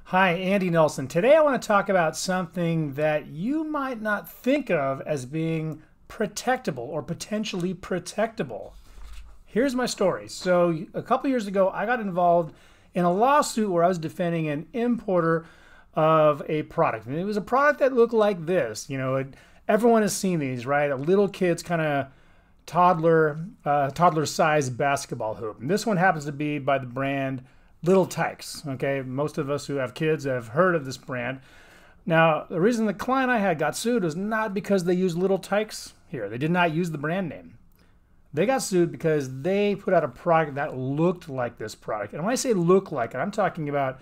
Hi, Andy Nelson. Today I want to talk about something that you might not think of as being protectable or potentially protectable. Here's my story. So a couple years ago, I got involved in a lawsuit where I was defending an importer of a product. And it was a product that looked like this. Everyone has seen these, right? A little kid's kind of toddler-sized basketball hoop. And this one happens to be by the brand Little Tikes. Okay, most of us who have kids have heard of this brand. Now, the reason the client I had got sued was not because they used Little Tikes here. They did not use the brand name. They got sued because they put out a product that looked like this product. And when I say look like it, I'm talking about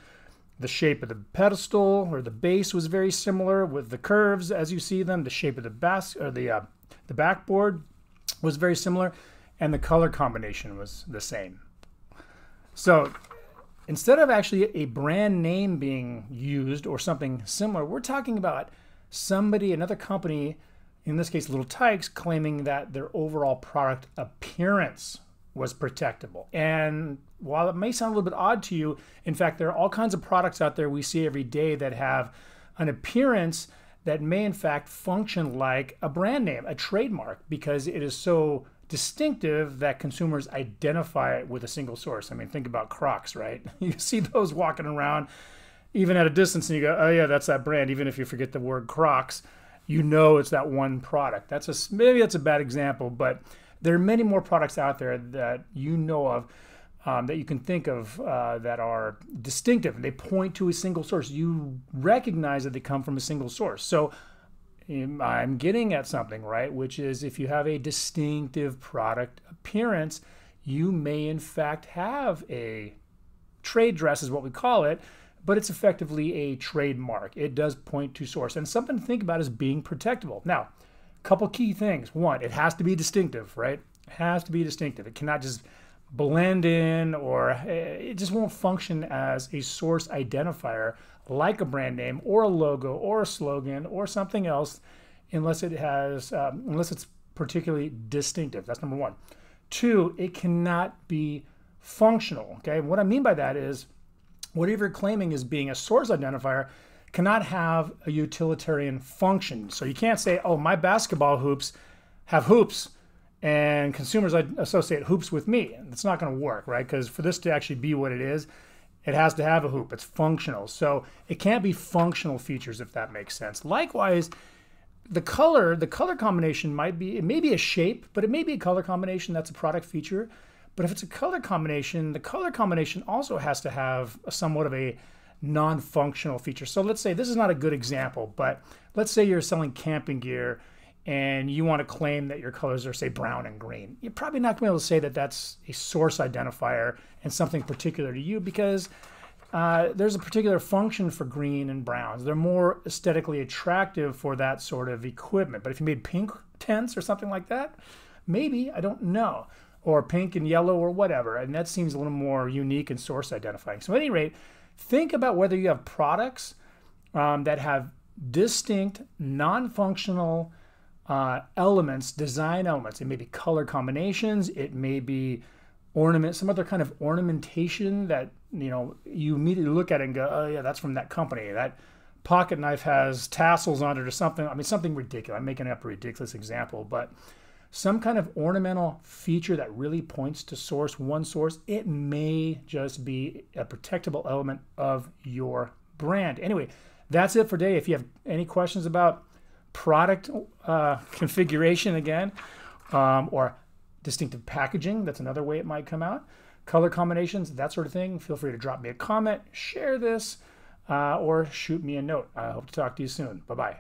the shape of the pedestal or the base was very similar with the curves as you see them. The shape of the backboard was very similar, and the color combination was the same. So instead of actually a brand name being used or something similar, we're talking about another company, in this case Little Tikes, claiming that their overall product appearance was protectable. And while it may sound a little bit odd to you, in fact, there are all kinds of products out there we see every day that have an appearance that may in fact function like a brand name, a trademark, because it is so distinctive that consumers identify it with a single source. I mean, think about Crocs, right? You see those walking around even at a distance and you go, oh yeah, that's that brand. Even if you forget the word Crocs, you know it's that one product. Maybe that's a bad example, but there are many more products out there that you know of that you can think of that are distinctive. They point to a single source. You recognize that they come from a single source. So I'm getting at something, right? Which is if you have a distinctive product appearance, you may in fact have a trade dress is what we call it, but it's effectively a trademark. It does point to source, and something to think about is being protectable. Now, a couple key things. One, it has to be distinctive, right? It has to be distinctive. It cannot just blend in, or it just won't function as a source identifier like a brand name or a logo or a slogan or something else unless it's particularly distinctive. That's number one. Two, it cannot be functional. Okay, what I mean by that is whatever you're claiming as being a source identifier cannot have a utilitarian function. So you can't say, oh, my basketball hoops have hoops and consumers associate hoops with me. It's not going to work, right? Because for this to actually be what it is, it has to have a hoop. It's functional. So it can't be functional features, if that makes sense. Likewise, the color combination may be a shape, but it may be a color combination. That's a product feature. But if it's a color combination, the color combination also has to have somewhat of a non-functional feature. So let's say, this is not a good example, but let's say you're selling camping gear and you want to claim that your colors are, say, brown and green. You're probably not going to be able to say that that's a source identifier and something particular to you, because there's a particular function for green and browns. They're more aesthetically attractive for that sort of equipment. But if you made pink tents or something like that, maybe, I don't know, or pink and yellow or whatever, and that seems a little more unique and source identifying. So at any rate, think about whether you have products that have distinct, non-functional elements, design elements. It may be color combinations, it may be some other kind of ornamentation that you immediately look at it and go, oh yeah, that's from that company. That pocket knife has tassels on it or something. I mean, something ridiculous. I'm making up a ridiculous example, but some kind of ornamental feature that really points to one source, it may just be a protectable element of your brand. Anyway, that's it for today. If you have any questions about product configuration again, or distinctive packaging, that's another way it might come out, color combinations, that sort of thing, feel free to drop me a comment, share this, or shoot me a note. I hope to talk to you soon. Bye-bye.